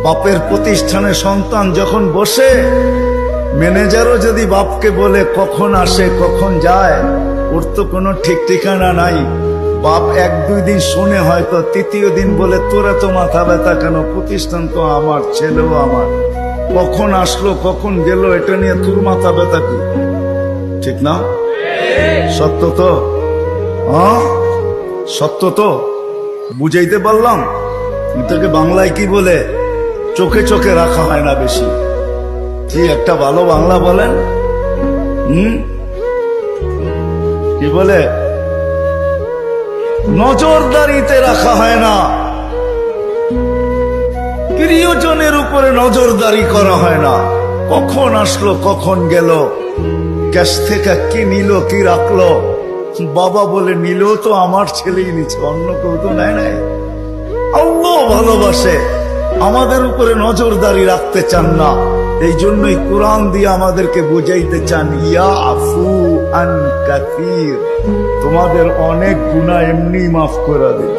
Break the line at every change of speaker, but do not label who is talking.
বাপের প্রতিষ্ঠানে সন্তান যখন বসে, ম্যানেজারও যদি বাপকে বলে কখন আসে কখন যায়, ওর তো কোনো ঠিক ঠিকানা নাই। বাপ এক দুই দিন শুনে, হয়তো তৃতীয় দিন বলে তোরা তো মাথা ব্যথা কেন, প্রতিষ্ঠান তো আমার, ছেলেও আমার, কখন আসলো কখন গেল এটা নিয়ে তোর মাথা ব্যথা কি? ঠিক না? সত্য তো? হ্যাঁ সত্য তো? বুঝাইতে পারলাম? এটাকে বাংলায় কি বলে? চোখে চোখে রাখা হয় না বেশি। কি একটা ভালো বাংলা বলেন? কি বলে? নজরদারিতে রাখা হয় না, প্রিয়জনের উপরে নজরদারি করা হয় না। কখন আসলো কখন গেল, ক্যাশ থেকে কি নিল কি রাখলো, বাবা বলে নিল তো আমার ছেলেই নিচ্ছে, অন্য কেউ তো নেয় নাই। আল্লাহ ভালোবাসে, আমাদের উপরে নজরদারি রাখতে চান না। এই জন্যই কোরআন দিয়ে আমাদেরকে বুঝাইতে চান, ইয়াফু আন কাসীর, তোমাদের অনেক গুনাহ এমনি মাফ করে দিন।